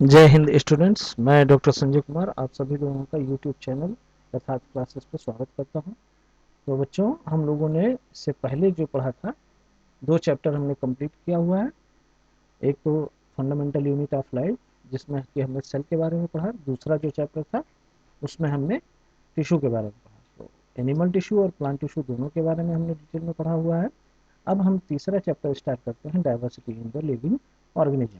जय हिंद स्टूडेंट्स। मैं डॉक्टर संजय कुमार आप सभी लोगों का यूट्यूब चैनल यथार्थ क्लासेस पर स्वागत करता हूं। तो बच्चों, हम लोगों ने इससे पहले जो पढ़ा था, दो चैप्टर हमने कंप्लीट किया हुआ है। एक तो फंडामेंटल यूनिट ऑफ लाइफ, जिसमें कि हमने सेल के बारे में पढ़ा। दूसरा जो चैप्टर था उसमें हमने टिश्यू के बारे में पढ़ा। तो एनिमल टिश्यू और प्लांट टिश्यू दोनों के बारे में हमने डिटेल में पढ़ा हुआ है। अब हम तीसरा चैप्टर स्टार्ट करते हैं, diversity in the living organism.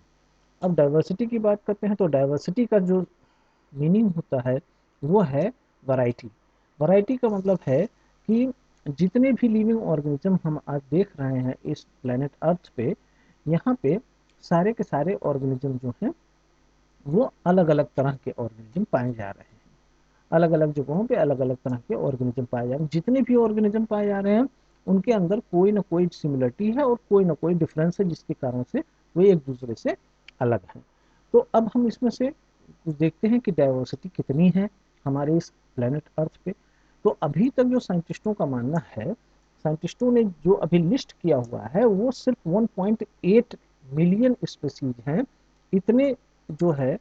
अब डाइवर्सिटी की बात करते हैं तो डाइवर्सिटी का जो मीनिंग होता है वो है वैरायटी। वैरायटी का मतलब है कि जितने भी लिविंग ऑर्गेनिज्म हम आज देख रहे हैं इस प्लेनेट अर्थ पे, यहाँ पे सारे के सारे ऑर्गेनिज्म जो हैं वो अलग अलग तरह के ऑर्गेनिज्म पाए जा रहे हैं। अलग अलग जगहों पे अलग अलग तरह के ऑर्गेनिज्म पाए जा रहे हैं। जितने भी ऑर्गेनिज्म पाए जा रहे हैं उनके अंदर कोई ना कोई सिमिलरिटी है और कोई ना कोई डिफरेंस है, जिसके कारण से वो एक दूसरे से अलग हैं। तो अब हम इसमें से देखते हैं कि डाइवर्सिटी कितनी है हमारे इस प्लेनेट अर्थ पे। तो अभी तक जो साइंटिस्टों का मानना है, साइंटिस्टों ने जो अभी लिस्ट किया हुआ है वो सिर्फ 1.8 मिलियन स्पीसीज हैं। इतने जो है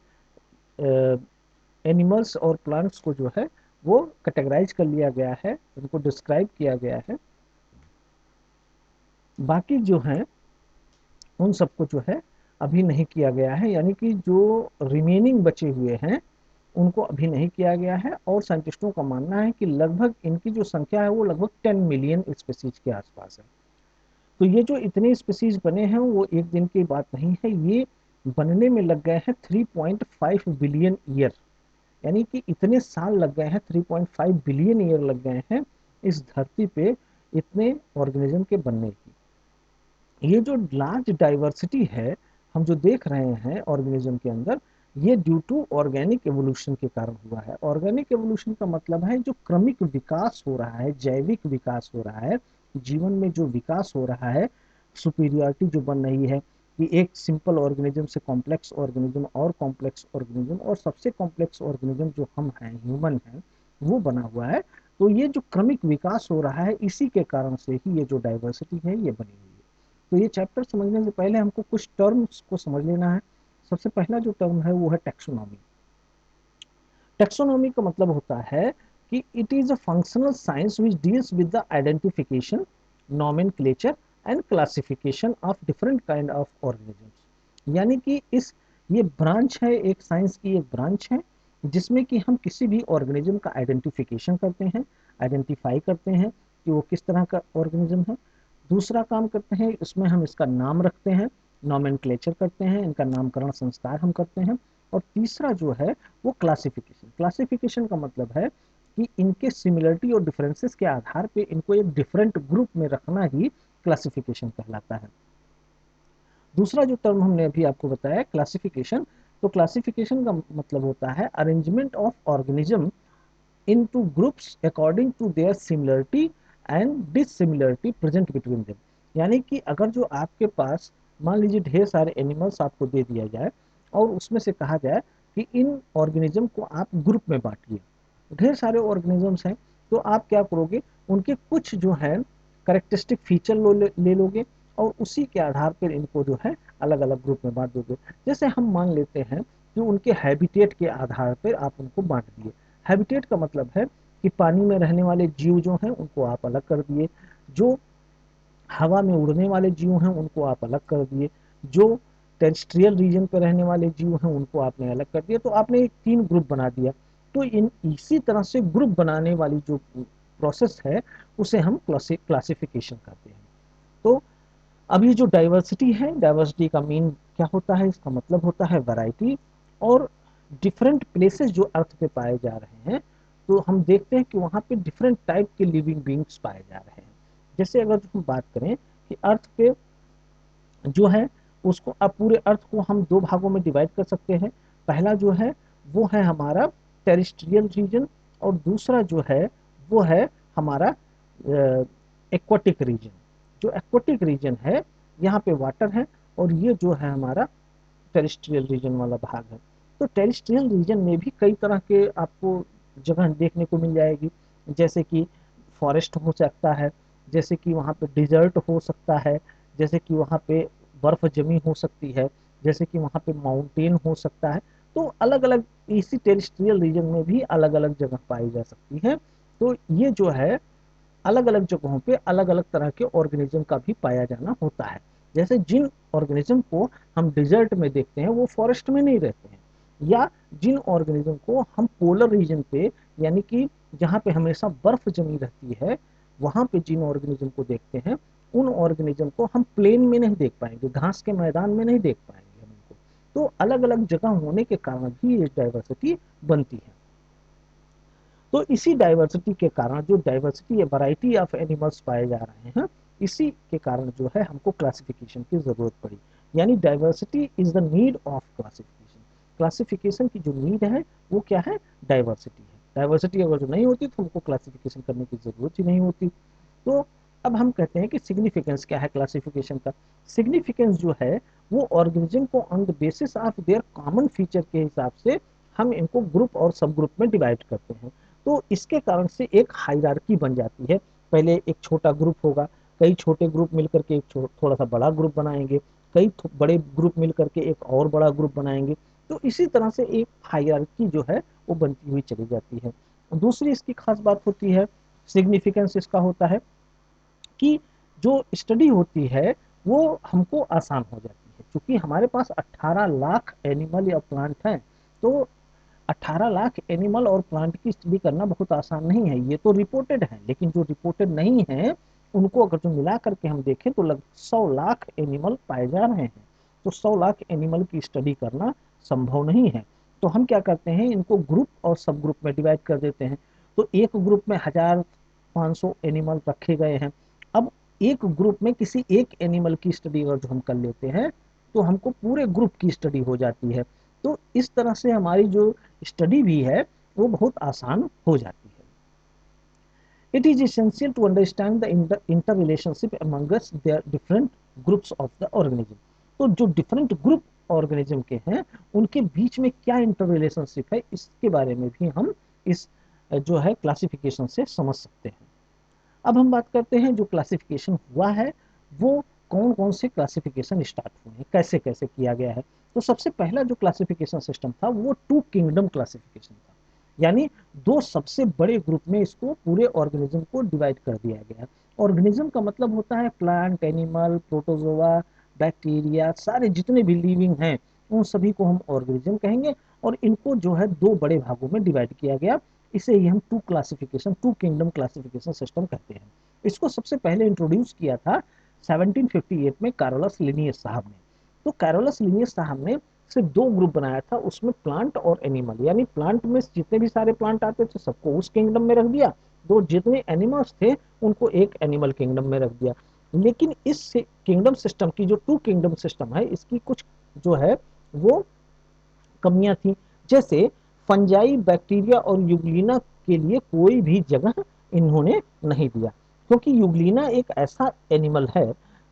एनिमल्स और प्लांट्स को जो है वो कैटेगराइज कर लिया गया है, उनको डिस्क्राइब किया गया है। बाकी जो है उन सबको जो है अभी नहीं किया गया है, यानी कि जो रिमेनिंग बचे हुए हैं उनको अभी नहीं किया गया है। और साइंटिस्टों का मानना है कि लगभग इनकी जो संख्या है वो लगभग 10 मिलियन स्पीसीज के आसपास है। तो ये जो इतने स्पीसीज बने हैं वो एक दिन की बात नहीं है, ये बनने में लग गए हैं 3.5 बिलियन ईयर। यानी कि इतने साल लग गए हैं, 3.5 बिलियन ईयर लग गए हैं इस धरती पे इतने ऑर्गेनिज्म के बनने की। ये जो लार्ज डाइवर्सिटी है हम जो देख रहे हैं ऑर्गेनिज्म के अंदर, ये ड्यू टू ऑर्गेनिक एवोल्यूशन के कारण हुआ है। ऑर्गेनिक एवोल्यूशन का मतलब है जो क्रमिक विकास हो रहा है, जैविक विकास हो रहा है, जीवन में जो विकास हो रहा है, सुपीरियरिटी जो बन रही है कि एक सिंपल ऑर्गेनिज्म से कॉम्प्लेक्स ऑर्गेनिज्म और कॉम्प्लेक्स ऑर्गेनिज्म और सबसे कॉम्प्लेक्स ऑर्गेनिज्म जो हम हैं, ह्यूमन हैं, वो बना हुआ है। तो ये जो क्रमिक विकास हो रहा है इसी के कारण से ही ये जो डाइवर्सिटी है ये बनी हुई है। तो ये चैप्टर समझने से पहले हमको कुछ टर्म्स को समझ लेना है। सबसे पहला जो टर्म है वो है टैक्सोनॉमी। टैक्सोनॉमी का मतलब होता है कि it is a functional science which deals with the identification, nomenclature and classification of different kind of organisms. यानी कि इस ये ब्रांच है, एक साइंस की एक ब्रांच है जिसमें कि हम किसी भी ऑर्गेनिज्म का आइडेंटिफिकेशन करते हैं, आइडेंटिफाई करते हैं कि वो किस तरह का ऑर्गेनिज्म है। दूसरा काम करते हैं इसमें हम इसका नाम रखते हैं, नॉमेनक्लेचर करते हैं, इनका नामकरण संस्कार हम करते हैं। और तीसरा जो है वो क्लासिफिकेशन। क्लासिफिकेशन का मतलब है कि इनके सिमिलरिटी और डिफरेंसेस के आधार पे इनको एक डिफरेंट ग्रुप में रखना ही क्लासिफिकेशन कहलाता है। दूसरा जो टर्म हमने अभी आपको बताया क्लासिफिकेशन, तो क्लासिफिकेशन का मतलब होता है arrangement of organism into groups according to their similarity and dissimilarity present between them। यानी कि अगर जो आपके पास मान लीजिए ढेर सारे एनिमल्स आपको दे दिया जाए और उसमें से कहा जाए कि इन ऑर्गेनिज्म को आप ग्रुप में बांटिए, ढेर सारे ऑर्गेनिजम्स हैं, तो आप क्या करोगे, उनके कुछ जो है करेक्टरिस्टिक फीचर ले लोगे और उसी के आधार पर इनको जो है अलग अलग ग्रुप में बांट दोगे। जैसे हम मान लेते हैं कि उनके हैबिटेट के आधार पर आप उनको बांट दिए। हैबिटेट का मतलब है कि पानी में रहने वाले जीव जो हैं उनको आप अलग कर दिए, जो हवा में उड़ने वाले जीव हैं उनको आप अलग कर दिए, जो टेरेस्ट्रियल रीजन पर रहने वाले जीव हैं उनको आपने अलग कर दिया। तो आपने एक तीन ग्रुप बना दिया। तो इन इसी तरह से ग्रुप बनाने वाली जो प्रोसेस है उसे हम क्लासिफिकेशन कहते हैं। तो अब ये जो डाइवर्सिटी है, डाइवर्सिटी का मीन क्या होता है, इसका मतलब होता है वैरायटी। और डिफरेंट प्लेसेस जो अर्थ पे पाए जा रहे हैं, तो हम देखते हैं कि वहाँ पे डिफरेंट टाइप के लिविंग बींग्स पाए जा रहे हैं। जैसे अगर हम बात करें कि अर्थ पे जो है उसको, अब पूरे अर्थ को हम दो भागों में डिवाइड कर सकते हैं। पहला जो है वो है हमारा टेरिस्ट्रियल रीजन और दूसरा जो है वो है हमारा एक्वाटिक रीजन। जो एक्वाटिक रीजन है यहाँ पे वाटर है और ये जो है हमारा टेरिस्ट्रियल रीजन वाला भाग है। तो टेरिस्ट्रियल रीजन में भी कई तरह के आपको जगह देखने को मिल जाएगी। जैसे कि फॉरेस्ट हो सकता है, जैसे कि वहाँ पे डिजर्ट हो सकता है, जैसे कि वहाँ पे बर्फ जमी हो सकती है, जैसे कि वहाँ पे माउंटेन हो सकता है। तो अलग अलग इसी टेरिस्ट्रियल रीजन में भी अलग अलग जगह पाई जा सकती है। तो ये जो है अलग अलग जगहों पे अलग अलग तरह के ऑर्गेनिज्म का भी पाया जाना होता है। जैसे जिन ऑर्गेनिज्म को हम डिजर्ट में देखते हैं वो फॉरेस्ट में नहीं रहते हैं, या जिन ऑर्गेनिज्म को हम पोलर रीजन पे, यानी कि जहाँ पे हमेशा बर्फ जमी रहती है, वहां पे जिन ऑर्गेनिज्म को देखते हैं उन ऑर्गेनिज्म को हम प्लेन में नहीं देख पाएंगे, घास के मैदान में नहीं देख पाएंगे हम उनको। तो अलग अलग जगह होने के कारण भी ये डाइवर्सिटी बनती है। तो इसी डाइवर्सिटी के कारण, जो डाइवर्सिटी या वैरायटी ऑफ एनिमल्स पाए जा रहे हैं, इसी के कारण जो है हमको क्लासिफिकेशन की जरूरत पड़ी। यानी diversity is the need of classification. Classification की जो नीड है वो क्या है? डाइवर्सिटी है। डाइवर्सिटी अगर जो नहीं होती तो हमको क्लासिफिकेशन करने की जरूरत ही नहीं होती। तो अब हम कहते हैं कि सिग्निफिकेंस क्या है क्लासिफिकेशन का? सिग्निफिकेंस जो है वो ऑर्गेनिज्म को on the basis of their common feature के हिसाब से हम इनको ग्रुप और सब ग्रुप में डिवाइड करते हैं। तो इसके कारण से एक हायरार्की बन जाती है। पहले एक छोटा ग्रुप होगा, कई छोटे ग्रुप मिलकर के एक थोड़ा सा बड़ा ग्रुप बनाएंगे, कई बड़े ग्रुप मिलकर के एक और बड़ा ग्रुप बनाएंगे। तो इसी तरह से एक हायरार्की जो है वो बनती हुई चली जाती है। दूसरी इसकी खास बात होती है, सिग्निफिकेंस इसका होता है कि जो स्टडी होती है वो हमको आसान हो जाती है, क्योंकि हमारे पास 18 लाख एनिमल या प्लांट हैं। तो 18 लाख एनिमल और प्लांट की स्टडी करना बहुत आसान नहीं है। ये तो रिपोर्टेड है, लेकिन जो रिपोर्टेड नहीं है उनको अगर जो मिला करके हम देखें तो लगभग 100 लाख एनिमल पाए जा रहे हैं। तो 100 लाख एनिमल की स्टडी करना संभव नहीं है। तो हम क्या करते हैं, इनको ग्रुप और सब ग्रुप में डिवाइड कर देते हैं। तो एक ग्रुप में 1500 एनिमल रखे गए हैं। अब एक ग्रुप में किसी एक एनिमल की स्टडी अगर जो हम कर लेते हैं तो हमको पूरे ग्रुप की स्टडी हो जाती है। तो इस तरह से हमारी जो स्टडी भी है वो बहुत आसान हो जाती है। It is essential to understand the inter relationship amongst their different groups of the organism. तो जो डिफरेंट ग्रुप ऑर्गेनिज्म के हैं उनके बीच में क्या इंटर रिलेशनशिप है, इसके बारे में भी हम इस जो है क्लासिफिकेशन से समझ सकते हैं। अब हम बात करते हैं जो क्लासिफिकेशन हुआ है वो कौन कौन से क्लासिफिकेशन स्टार्ट हुए हैं, कैसे कैसे किया गया है। तो सबसे पहला जो क्लासिफिकेशन सिस्टम था वो टू किंगडम क्लासिफिकेशन था। यानी दो सबसे बड़े ग्रुप में इसको पूरे ऑर्गेनिज्म को डिवाइड कर दिया गया। ऑर्गेनिज्म का मतलब होता है प्लांट, एनिमल, प्रोटोजोआ, बैक्टीरिया, सारे जितने भी लिविंग हैं उन सभी को हम ऑर्गेनिज्म कहेंगे। और इनको जो है दो बड़े भागों में डिवाइड किया गया। इसे ही हम टू किंगडम क्लासिफिकेशन सिस्टम कहते हैं। इसको सबसे पहले इंट्रोड्यूस किया था 1758 में कैरोलस लिनियस साहब ने। तो कैरोलस लिनियस साहब ने सिर्फ दो ग्रुप बनाया था, उसमें प्लांट और एनिमल। यानी प्लांट में जितने भी सारे प्लांट आते थे सबको उस किंगडम में रख दिया, दो जितने एनिमल्स थे उनको एक एनिमल किंगडम में रख दिया। लेकिन इस किंगडम सिस्टम की जो टू किंगडम सिस्टम है इसकी कुछ जो है वो कमियां थी। जैसे फंजाई, बैक्टीरिया और यूग्लिना के लिए कोई भी जगह इन्होंने नहीं दिया, क्योंकि यूग्लिना एक ऐसा एनिमल है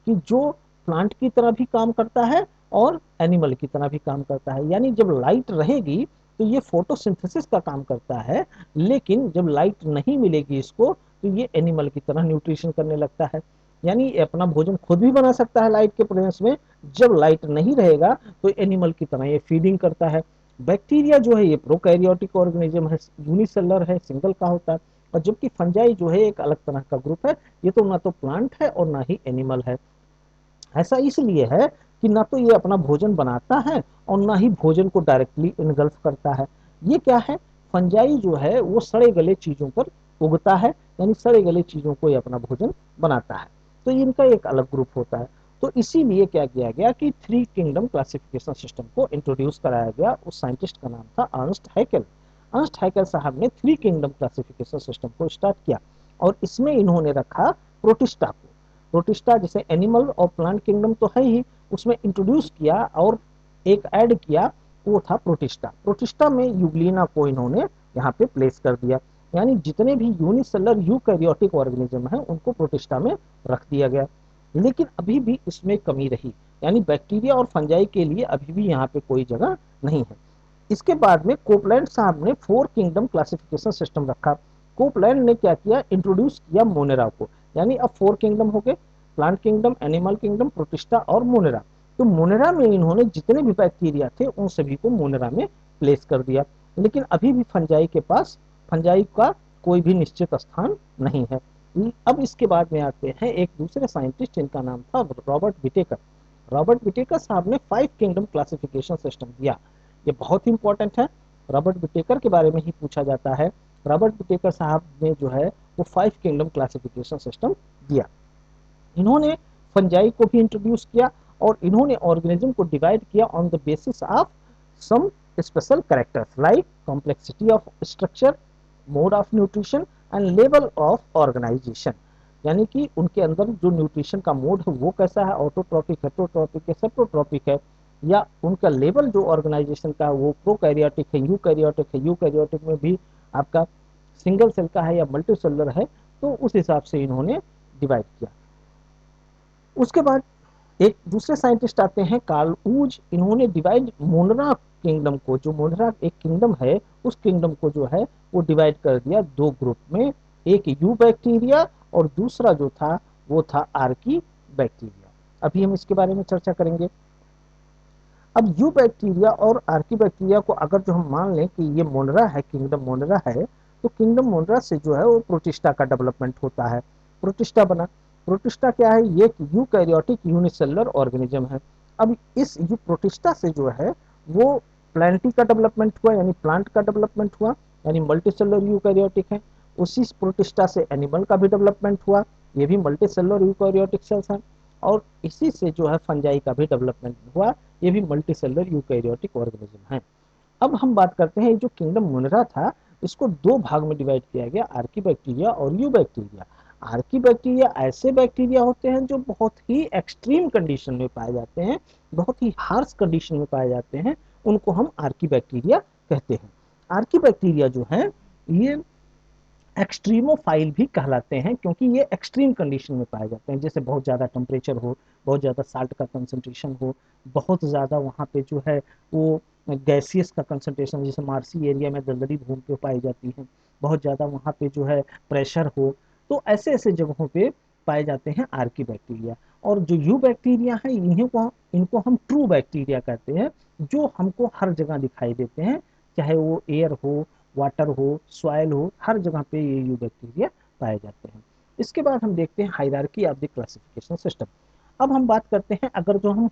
कि जो प्लांट की तरह भी काम करता है और एनिमल की तरह भी काम करता है। यानी जब लाइट रहेगी तो ये फोटोसिंथेसिस का काम करता है, लेकिन जब लाइट नहीं मिलेगी इसको तो ये एनिमल की तरह न्यूट्रिशन करने लगता है। यानी अपना भोजन खुद भी बना सकता है लाइट के प्रेजेंस में। जब लाइट नहीं रहेगा तो एनिमल की तरह ये फीडिंग करता है। बैक्टीरिया जो है ये प्रोकैरियोटिक ऑर्गेनिज्म है, यूनिसेलर है, सिंगल का होता है। और जबकि फंजाई जो है एक अलग तरह का ग्रुप है, ये तो ना तो प्लांट है और ना ही एनिमल है। ऐसा इसलिए है कि ना तो ये अपना भोजन बनाता है और ना ही भोजन को डायरेक्टली इनगल्फ करता है। ये क्या है, फंजाई जो है वो सड़े गले चीजों पर उगता है, यानी सड़े गले चीजों को ये अपना भोजन बनाता है। तो इनका एक अलग ग्रुप होता है। तो इसीलिए क्या किया गया कि थ्री किंगडम क्लासिफिकेशन सिस्टम को इंट्रोड्यूस कराया गया। उस साइंटिस्ट का नाम था अर्नस्ट हैकेल। अर्नस्ट हैकेल साहब ने थ्री किंगडम क्लासिफिकेशन सिस्टम को स्टार्ट किया और इसमें इन्होंने रखा प्रोटिस्टा को। प्रोटिस्टा जैसे एनिमल और प्लांट किंगडम तो है ही, उसमें इंट्रोड्यूस किया और एक ऐड किया, वो था प्रोटिस्टा। प्रोटिस्टा में यूग्लिना को इन्होंने यहाँ पे प्लेस कर दिया। यानी जितने भी यूनिसेलर यूकैरियोटिक ऑर्गेनिज्म है उनको प्रोटिस्टा में रख दिया गया। लेकिन अभी भी इसमें कमी रही, यानी बैक्टीरिया और फंजाई के लिए अभी भी यहाँ पे कोई जगह नहीं है। इसके बाद में कोपलैंड साहब ने फोर किंगडम क्लासिफिकेशन सिस्टम रखा। कोपलैंड ने क्या किया, इंट्रोड्यूस किया मोनेरा को। यानी अब फोर किंगडम हो गए, plant kingdom, animal kingdom, protista और मोनेरा। तो मोनेरा में इन्होंने जितने भी बैक्टीरिया थे उन सभी को मोनेरा में प्लेस कर दिया। लेकिन अभी भी फंजाई के पास फंजाई का कोई भी निश्चित स्थान नहीं है। अब इसके बाद में आते हैं एक दूसरे साइंटिस्ट, इनका नाम था रॉबर्ट विटेकर। रॉबर्ट विटेकर साहब ने 5 किंगडम क्लासिफिकेशन सिस्टम दिया। ये बहुत ही इंपॉर्टेंट है, रॉबर्ट विटेकर के बारे में ही पूछा जाता है। रॉबर्ट विटेकर साहब ने जो है वो 5 किंगडम क्लासिफिकेशन सिस्टम दिया। इन्होंने फंजाई को भी इंट्रोड्यूस किया और इन्होंने ऑर्गेनिज्म को डिवाइड किया on the basis of some special characters like complexity of structure, mode of nutrition and level of organisation. यानी कि उनके अंदर जो न्यूट्रिशन का मोड है वो कैसा है, ऑटोट्रॉपिक, हेटरोट्रॉपिक है, सेप्रोट्रॉपिक है, या उनका लेवल जो ऑर्गेनाइजेशन का वो प्रोकैरियोटिक है, यूकैरियोटिक है, यूकैरियोटिक में भी आपका सिंगल सेल का है या मल्टी सेलुलर है, तो उस हिसाब से इन्होंने डिवाइड किया। उसके बाद एक दूसरे साइंटिस्ट आते हैं कार्ल ऊज। इन्होंने डिवाइड मोनरा किंगडम को, जो मोनरा एक किंगडम है, उस किंगडम को जो है वो डिवाइड कर दिया 2 ग्रुप में, एक यू बैक्टीरिया और दूसरा जो था वो था आर्की बैक्टीरिया। अभी हम इसके बारे में चर्चा करेंगे। अब यू बैक्टीरिया और आर्की बैक्टीरिया को अगर जो हम मान लें कि ये मोनरा है, किंगडम मोनरा है, तो किंगडम मोनरा से जो है वो प्रोटिस्टा का डेवलपमेंट होता है, प्रोटिस्टा बना। प्रोटिस्टा क्या है, ये यूकैरियोटिक यूनिसेलुलर ऑर्गेनिज्म है। अब इस यू प्रोटिस्टा से जो है वो प्लांटी का डेवलपमेंट हुआ, यानी प्लांट का डेवलपमेंट हुआ, यानी मल्टीसेलुलर यूकैरियोटिक है। उसी प्रोटिस्टा से एनिमल का भी डेवलपमेंट हुआ, ये भी मल्टीसेलुलर यूकैरियोटिक सेल्स हैं। और इसी से जो है फंजाई का भी डेवलपमेंट हुआ, ये भी मल्टीसेलुलर यूकैरियोटिक ऑर्गेनिज्म है। अब हम बात करते हैं जो किंगडम मोनेरा था, इसको 2 भाग में डिवाइड किया गया, आर्की बैक्टीरिया और यू बैक्टीरिया। आर्की बैक्टीरिया ऐसे बैक्टीरिया होते हैं जो बहुत ही एक्सट्रीम कंडीशन में पाए जाते हैं, बहुत ही हार्श कंडीशन में पाए जाते हैं, उनको हम आर्की बैक्टीरिया कहते हैं। आर्की बैक्टीरिया जो है ये एक्सट्रीमोफाइल भी कहलाते हैं, क्योंकि ये एक्सट्रीम कंडीशन में पाए जाते हैं, जैसे बहुत ज़्यादा टेम्परेचर हो, बहुत ज़्यादा साल्ट का कंसंट्रेशन हो, बहुत ज़्यादा वहाँ पे जो है वो गैसियस का कंसंट्रेशन, जैसे मार्सी एरिया में दलदली भूमि पे पाई जाती है, बहुत ज़्यादा वहाँ पे जो है प्रेशर हो, तो ऐसे ऐसे जगहों पे पाए जाते हैं आर्की बैक्टीरिया। और जो यू बैक्टीरिया है इनको हम ट्रू बैक्टीरिया कहते हैं, जो हमको हर जगह दिखाई देते हैं, चाहे वो एयर हो, वाटर हो, सॉइल हो, हर जगह पे ये यू बैक्टीरिया पाए जाते हैं। इसके बाद हम देखते हैं hierarchy of the classification system. अब हम बात करते हैं, अगर जो हम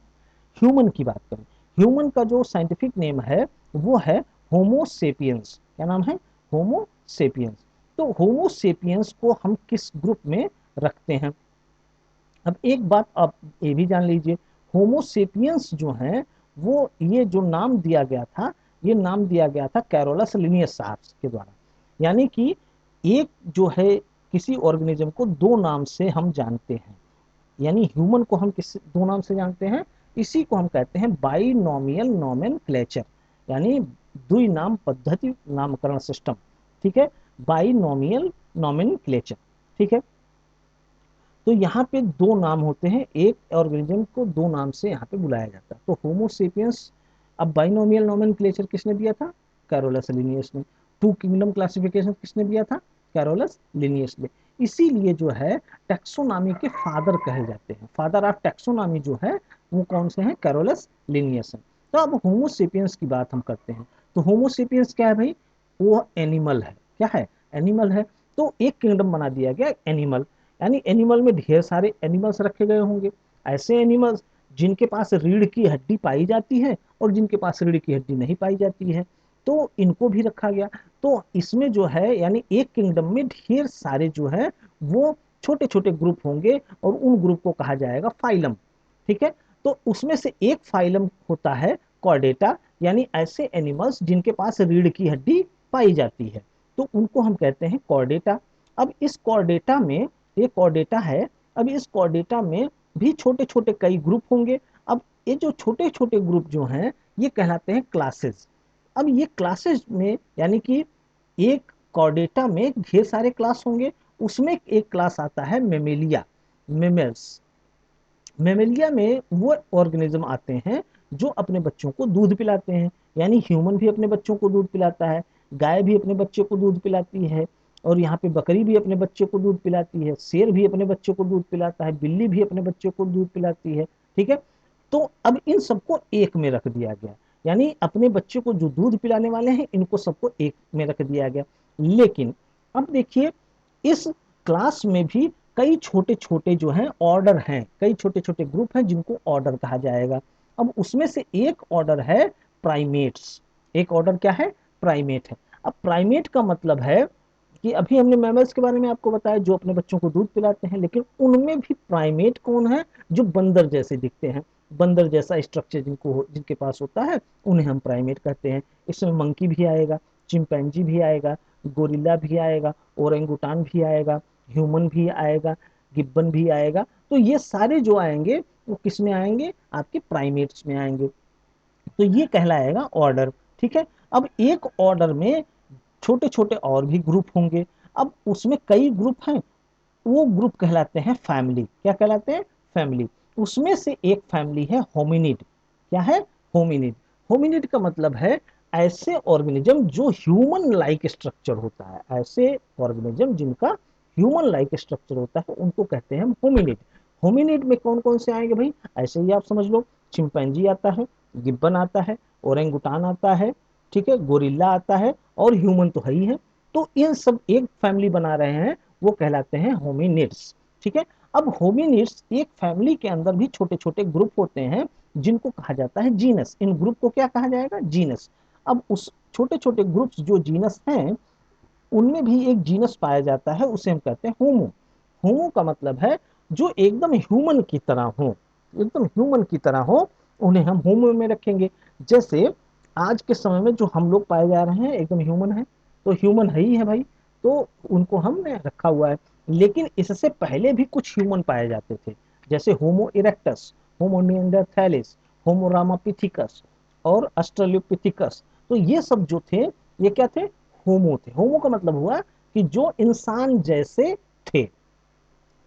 ह्यूमन की बात करें, ह्यूमन का जो साइंटिफिक नेम है वो है होमो सेपियंस। क्या नाम है? होमो सेपियंस। तो होमो सेपियंस को हम किस ग्रुप में रखते हैं? अब एक बात आप ये भी जान लीजिए, होमोसेपियंस जो हैं वो, ये जो नाम दिया गया था, ये नाम दिया गया था कैरोलस लिनियस साहब के द्वारा। यानी कि एक जो है किसी ऑर्गेनिज्म को 2 नाम से हम जानते हैं, यानी ह्यूमन को हम किस 2 नाम से जानते हैं? इसी को हम कहते हैं बाइनोमियल नोमेनक्लेचर, यानी द्वि नाम पद्धति नामकरण सिस्टम। ठीक है, बाइनोमियल नोमेनक्लेचर। ठीक है, तो यहाँ पे 2 नाम होते हैं, एक ऑर्गेनिज्म को 2 नाम से यहाँ पे बुलाया जाता है। तो होमोसेपियंस, अब बाइनोमियल नोमेनक्लेचर किसने दिया था? कैरोलस लिनियस ने। 2 किंगडम क्लासिफिकेशन किसने दिया था? कैरोलस लिनियस ने। इसीलिए जो है टैक्सोनॉमी के फादर कहे जाते हैं, फादर ऑफ टैक्सोनॉमी जो है वो कौन से हैं? कैरोलस लिनियस है। तो अब होमोसेपियंस की बात हम करते हैं। तो होमोसेपियंस क्या है भाई? वो एनिमल है। क्या है? एनिमल है। तो एक किंगडम बना दिया गया एनिमल, यानी एनिमल में ढेर सारे एनिमल्स रखे गए होंगे, ऐसे एनिमल्स जिनके पास रीढ़ की हड्डी पाई जाती है और जिनके पास रीढ़ की हड्डी नहीं पाई जाती है, तो इनको भी रखा गया। तो इसमें जो है यानी एक किंगडम में ढेर सारे जो है वो छोटे छोटे ग्रुप होंगे और उन ग्रुप को कहा जाएगा फाइलम। ठीक है, तो उसमें से एक फाइलम होता है कॉर्डेटा, यानी ऐसे एनिमल्स जिनके पास रीढ़ की हड्डी पाई जाती है, तो उनको हम कहते हैं कॉर्डेटा। अब इस कॉर्डेटा में, ये कॉर्डेटा है, अब इस कॉर्डेटा में भी छोटे छोटे कई ग्रुप होंगे। अब ये जो छोटे छोटे ग्रुप जो हैं ये कहलाते हैं क्लासेस। अब ये क्लासेस में यानी कि एक कॉर्डेटा में ढेर सारे क्लास होंगे, उसमें एक क्लास आता है मेमेलिया, मेमल्स। मेमेलिया में वो ऑर्गेनिज्म आते हैं जो अपने बच्चों को दूध पिलाते हैं, यानी ह्यूमन भी अपने बच्चों को दूध पिलाता है, गाय भी अपने बच्चे को दूध पिलाती है, और यहाँ पे बकरी भी अपने बच्चे को दूध पिलाती है, शेर भी अपने बच्चे को दूध पिलाता है, बिल्ली भी अपने बच्चे को दूध पिलाती है। ठीक है, तो अब इन सबको एक में रख दिया गया, यानी अपने बच्चे को जो दूध पिलाने वाले हैं इनको सबको एक में रख दिया गया। लेकिन अब देखिए इस क्लास में भी कई छोटे छोटे जो हैं ऑर्डर हैं, कई छोटे छोटे ग्रुप हैं जिनको ऑर्डर कहा जाएगा। अब उसमें से एक ऑर्डर है प्राइमेट्स। एक ऑर्डर क्या है? प्राइमेट है। अब प्राइमेट का मतलब है कि अभी हमने मैमल्स के बारे में आपको बताया जो अपने बच्चों को दूध पिलाते हैं, लेकिन उनमें भी प्राइमेट कौन है? जो बंदर जैसे दिखते हैं, बंदर जैसा स्ट्रक्चर जिनके पास होता है उन्हें हम प्राइमेट कहते हैं। इसमें मंकी भी आएगा, चिंपैंजी भी आएगा, गोरिल्ला भी आएगा, ओरेंगुटान भी आएगा, ह्यूमन भी आएगा, गिब्बन भी आएगा। तो ये सारे जो आएंगे वो किस में आएंगे? आपके प्राइमेट्स में आएंगे। तो ये कहलाएगा ऑर्डर। ठीक है। अब एक ऑर्डर में छोटे छोटे और भी ग्रुप होंगे। अब उसमें कई ग्रुप हैं, वो ग्रुप कहलाते हैं फैमिली। क्या कहलाते हैं? फैमिली। उसमें से एक फैमिली है होमिनिड। क्या है? होमिनिड। होमिनिड का मतलब है ऐसे ऑर्गेनिज्म जो ह्यूमन लाइक स्ट्रक्चर होता है, ऐसे ऑर्गेनिज्म जिनका ह्यूमन लाइक स्ट्रक्चर होता है उनको कहते हैं होमिनिड। होमिनिड में कौन कौन से आएंगे भाई? ऐसे ही आप समझ लो, चिंपैंजी आता है, गिब्बन आता है, ओरेंगुटान आता है, ठीक है, गोरिल्ला आता है, और ह्यूमन तो है ही है। तो इन सब एक फैमिली बना रहे हैं, वो कहलाते हैं होमिनिड्स। ठीक है। अब होमिनिड्स एक फैमिली के अंदर भी छोटे छोटे ग्रुप होते हैं जिनको कहा जाता है जीनस। इन ग्रुप को क्या कहा जाएगा? जीनस। अब उस छोटे छोटे ग्रुप्स जो जीनस हैं उनमें भी एक जीनस पाया जाता है, उसे हम कहते हैं होमो। होमो का मतलब है जो एकदम ह्यूमन की तरह हो, एकदम ह्यूमन की तरह हो, उन्हें हम होमो में रखेंगे। जैसे आज के समय में जो हम लोग पाए जा रहे हैं एकदम ह्यूमन है, तो ह्यूमन है ही है भाई, तो उनको हमने रखा हुआ है। लेकिन इससे पहले भी कुछ ह्यूमन पाए जाते थे, जैसे होमो इरेक्टस, होमो निएंडरथैलिस, होमो रामापिथिकस और ऑस्ट्रेलोपिथिकस। तो ये सब जो थे ये क्या थे? होमो थे। होमो का मतलब हुआ कि जो इंसान जैसे थे।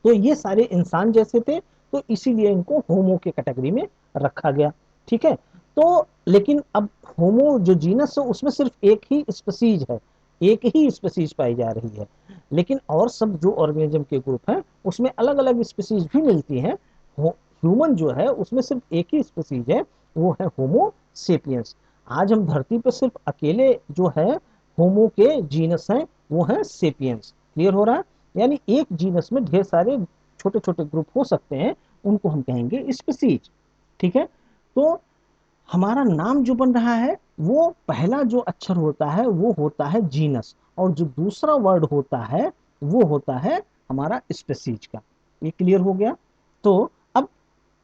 तो ये सारे इंसान जैसे थे, तो इसीलिए इनको होमो के कैटेगरी में रखा गया। ठीक है। तो लेकिन अब होमो जो जीनस है उसमें सिर्फ एक ही स्पीसीज है, एक ही स्पीसीज पाई जा रही है। लेकिन और सब जो ऑर्गेनिज्म के ग्रुप हैं उसमें अलग अलग स्पीसीज भी मिलती हैं। ह्यूमन जो है उसमें सिर्फ एक ही स्पीसीज है, वो है होमो सेपियंस। आज हम धरती पर सिर्फ अकेले जो है होमो के जीनस हैं वो है सेपियंस। क्लियर हो रहा है? यानी एक जीनस में ढेर सारे छोटे छोटे ग्रुप हो सकते हैं, उनको हम कहेंगे स्पीसीज। ठीक है। तो हमारा नाम जो बन रहा है वो पहला जो अक्षर होता है वो होता है जीनस, और जो दूसरा वर्ड होता है वो होता है हमारा स्पीसीज का। ये क्लियर हो गया? तो अब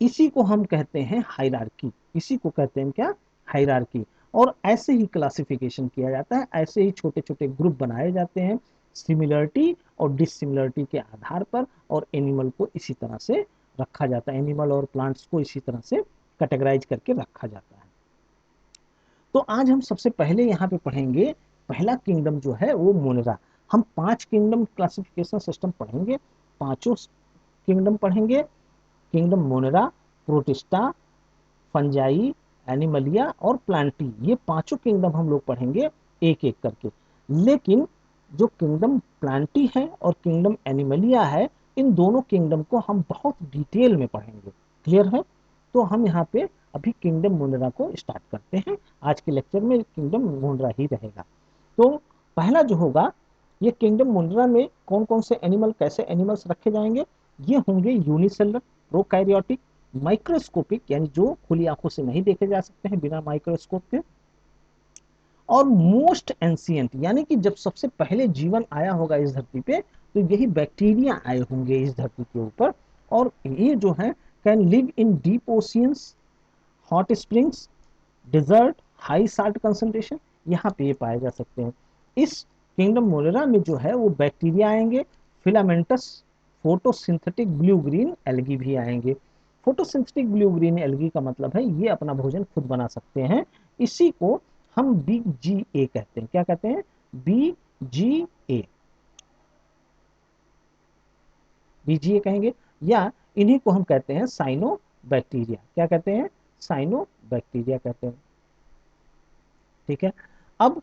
इसी को हम कहते हैं हायरार्की। इसी को कहते हैं क्या? हायरार्की। और ऐसे ही क्लासिफिकेशन किया जाता है, ऐसे ही छोटे छोटे ग्रुप बनाए जाते हैं सिमिलरिटी और डिसिमिलरिटी के आधार पर, और एनिमल को इसी तरह से रखा जाता है, एनिमल और प्लांट्स को इसी तरह से कैटेगराइज करके रखा जाता है। तो आज हम सबसे पहले यहाँ पे पढ़ेंगे पहला किंगडम जो है वो मोनेरा। हम 5 किंगडम क्लासिफिकेशन सिस्टम पढ़ेंगे, पांचों किंगडम पढ़ेंगे। Kingdom Monera, protista, fungi, Animalia और प्लांटी, ये पांचों किंगडम हम लोग पढ़ेंगे एक एक करके। लेकिन जो किंगडम प्लांटी है और किंगडम एनिमलिया है, इन दोनों किंगडम को हम बहुत डिटेल में पढ़ेंगे। क्लियर है? तो हम यहाँ पे अभी किंगडम मोनेरा को स्टार्ट करते हैं। आज के लेक्चर में किंगडम मोनेरा ही रहेगा। तो पहला जो होगा, ये किंगडम मोनेरा में कौन कौन से एनिमल, कैसे एनिमल्स रखे जाएंगे? ये होंगे यूनिसेलर, प्रोकैरियोटिक, माइक्रोस्कोपिक यानी जो खुली आंखों से नहीं देखे जा सकते हैं बिना माइक्रोस्कोप के, और मोस्ट एंशियंट यानी कि जब सबसे पहले जीवन आया होगा इस धरती पे तो यही बैक्टीरिया आए होंगे इस धरती के ऊपर। और ये जो है can live in deep oceans, hot springs, desert, high salt concentration, यहाँ पे ये पाए जा सकते हैं। इस किंगडम मोनेरा में जो है वो बैक्टीरिया आएंगे, filamentous, photosynthetic blue green algae भी आएंगे। फोटोसिंथेटिक ब्लू ग्रीन एल्गी का मतलब है ये अपना भोजन खुद बना सकते हैं। इसी को हम BGA कहते हैं। क्या कहते हैं? BGA, बीजीए कहेंगे, या इन्हीं को हम कहते हैं साइनो बैक्टीरिया। क्या कहते हैं? साइनो बैक्टीरिया कहते हैं। ठीक है। अब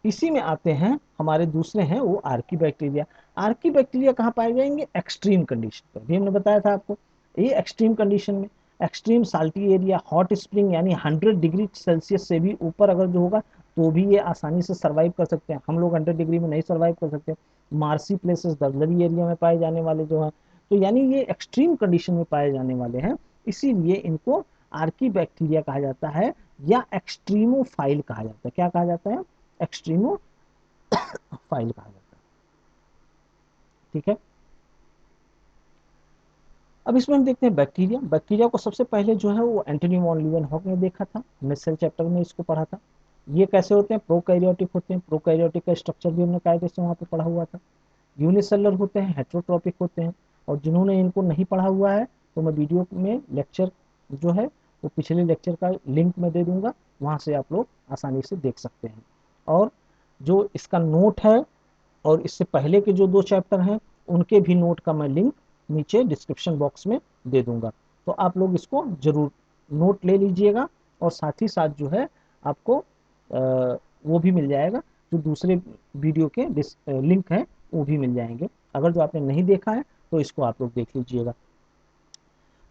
इसी में आते हैं हमारे दूसरे हैं वो आर्की बैक्टीरिया। आर्की बैक्टीरिया कहाँ पाए जाएंगे? एक्सट्रीम कंडीशन पर, भी हमने बताया था आपको, ये एक्सट्रीम कंडीशन में। Extreme salty area, hot spring यानी 100 डिग्री सेल्सियस से भी ऊपर अगर जो होगा तो भी ये आसानी से सर्वाइव कर सकते हैं। हम लोग 100 डिग्री में नहीं सर्वाइव कर सकते। मार्सी प्लेसेस, दलदली एरिया में पाए जाने वाले जो हैं, तो यानी ये एक्सट्रीम कंडीशन में पाए जाने वाले हैं, इसीलिए इनको आर्की बैक्टीरिया कहा जाता है या एक्सट्रीमोफाइल कहा जाता है। क्या कहा जाता है? एक्सट्रीमोफाइल कहा जाता है। ठीक है, अब इसमें हम देखते हैं बैक्टीरिया। बैक्टीरिया को सबसे पहले जो है वो एंटोनी वॉन लीeuwenhoek ने देखा था, मिसेल चैप्टर में इसको पढ़ा था। ये कैसे होते हैं? प्रोकैरियोटिक होते हैं। प्रोकैरियोटिक का स्ट्रक्चर भी हमने कायदे से वहाँ पे पढ़ा हुआ था। यूनिसेलुलर होते हैं, हेट्रोट्रॉपिक होते हैं। और जिन्होंने इनको नहीं पढ़ा हुआ है तो मैं वीडियो में लेक्चर जो है वो पिछले लेक्चर का लिंक मैं दे दूंगा, वहाँ से आप लोग आसानी से देख सकते हैं। और जो इसका नोट है और इससे पहले के जो 2 चैप्टर हैं उनके भी नोट का मैं लिंक नीचे डिस्क्रिप्शन बॉक्स में दे दूंगा, तो आप लोग इसको जरूर नोट ले लीजिएगा। और साथ ही साथ जो है आपको वो भी मिल जाएगा, जो दूसरे वीडियो के लिंक हैं वो भी मिल जाएंगे। अगर जो आपने नहीं देखा है तो इसको आप लोग देख लीजिएगा।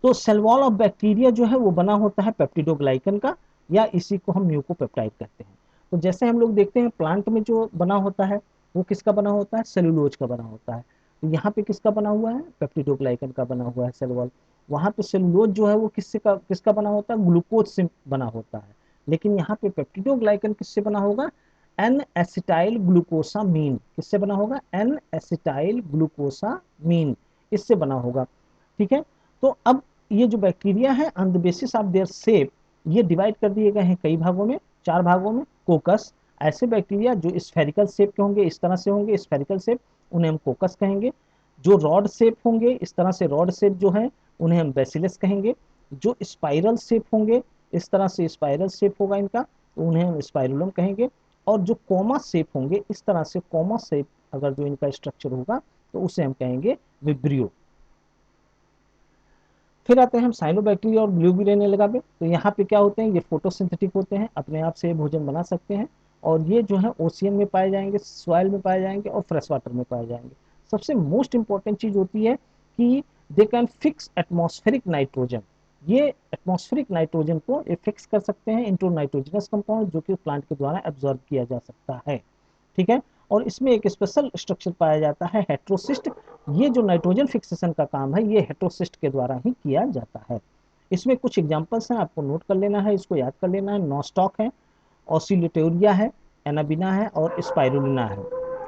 तो सेल वॉल ऑफ बैक्टीरिया जो है वो बना होता है पेप्टिडोग्लाइकन का, या इसी को हम म्यूकोपेप्टाइड कहते हैं। तो जैसे हम लोग देखते हैं प्लांट में जो बना होता है वो किसका बना होता है? सेलुलोज का बना होता है। तो यहाँ पे किसका बना हुआ है? पेप्टिडोग्लाइकन का बना हुआ है सेल वॉल। वहाँ पे सेलुलोज जो है वो किसका बना होता है? ग्लूकोज से बना होता है। लेकिन यहाँ पे पेप्टिडोग्लाइकन किससे बना होगा? N acetyl glucosamine. किससे बना होगा? एन एसिटाइल ग्लूकोसामीन, इससे बना होगा। ठीक है, तो अब ये जो बैक्टीरिया है on the basis of their shape, ये डिवाइड कर दिए गए हैं कई भागों में, 4 भागों में। कोकस, ऐसे बैक्टीरिया जो स्फेरिकल शेप के होंगे, इस तरह से होंगे स्फेरिकल शेप, उन्हें हम कोकस कहेंगे। जो रॉड शेप होंगे, इस तरह से रॉड शेप जो है, उन्हें हम बेसिलस कहेंगे। जो स्पाइरल शेप होंगे, इस तरह से स्पाइरल शेप होगा इनका, तो उन्हें हम स्पाइरुलम कहेंगे। और जो कॉमा शेप होंगे, इस तरह से कॉमा शेप अगर जो इनका स्ट्रक्चर होगा तो उसे हम कहेंगे विब्रियो। फिर आते हैं हम साइनोबैक्टीरिया और ब्लूबिरेन एल्गा पे। तो यहाँ पे क्या होते हैं? ये फोटोसिंथेटिक होते हैं, अपने आप से भोजन बना सकते हैं। और ये जो है ओशियन में पाए जाएंगे, सॉइल में पाए जाएंगे और फ्रेश वाटर में पाए जाएंगे। सबसे मोस्ट इंपॉर्टेंट चीज होती है कि they can fix atmospheric nitrogen. ये एटमॉस्फेरिक नाइट्रोजन को फिक्स कर सकते हैं इंटू नाइट्रोजनस कंपाउंड, जो कि प्लांट के द्वारा एब्जॉर्ब किया जा सकता है। ठीक है, और इसमें एक स्पेशल स्ट्रक्चर पाया जाता है हेट्रोसिस्ट। ये जो नाइट्रोजन फिक्सेशन का काम है ये हेट्रोसिस्ट के द्वारा ही किया जाता है। इसमें कुछ एग्जांपल्स हैं, आपको नोट कर लेना है, इसको याद कर लेना है। नॉस्टॉक है, ऑसिलेटोरिया है, एनाबिना है और स्पाइरुलिना है।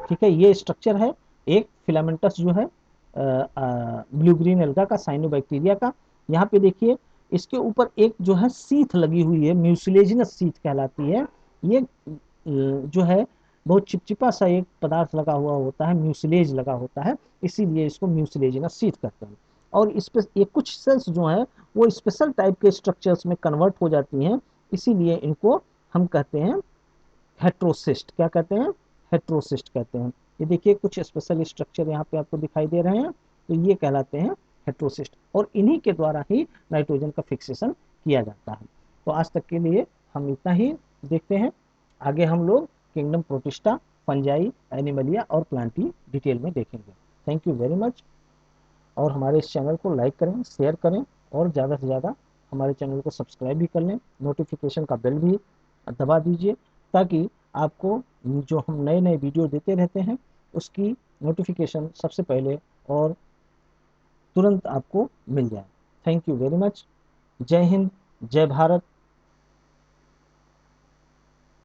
ठीक है, ये स्ट्रक्चर है एक फिलामेंटस जो है ब्लू ग्रीन एल्गा का, साइनोबैक्टीरिया का। यहाँ पे देखिए इसके ऊपर एक जो है सीथ लगी हुई है, म्यूसिलेजिनस सीथ कहलाती है। ये जो है बहुत चिपचिपा सा एक पदार्थ लगा हुआ होता है, म्यूसिलेज लगा होता है, इसीलिए इसको म्यूसिलेजिनस सीथ कहते हैं। और इस पे ये कुछ सेल्स जो हैं वो स्पेशल टाइप के स्ट्रक्चर्स में कन्वर्ट हो जाती हैं, इसीलिए इनको हम कहते हैं हेट्रोसिस्ट। क्या कहते हैं? हेट्रोसिस्ट कहते हैं। ये देखिए कुछ स्पेशल स्ट्रक्चर यहाँ पे आपको दिखाई दे रहे हैं, तो ये कहलाते हैं हेट्रोसिस्ट, और इन्हीं के द्वारा ही नाइट्रोजन का फिक्सेशन किया जाता है। तो आज तक के लिए हम इतना ही देखते हैं। आगे हम लोग किंगडम प्रोटिस्टा, फंजाई, एनिमलिया और प्लांटी डिटेल में देखेंगे। Thank you very much. और हमारे इस चैनल को लाइक करें, शेयर करें और ज़्यादा से ज़्यादा हमारे चैनल को सब्सक्राइब भी कर लें। नोटिफिकेशन का बेल भी दबा दीजिए, ताकि आपको जो हम नए नए वीडियो देते रहते हैं उसकी नोटिफिकेशन सबसे पहले और तुरंत आपको मिल जाए। Thank you very much. जय हिंद, जय भारत,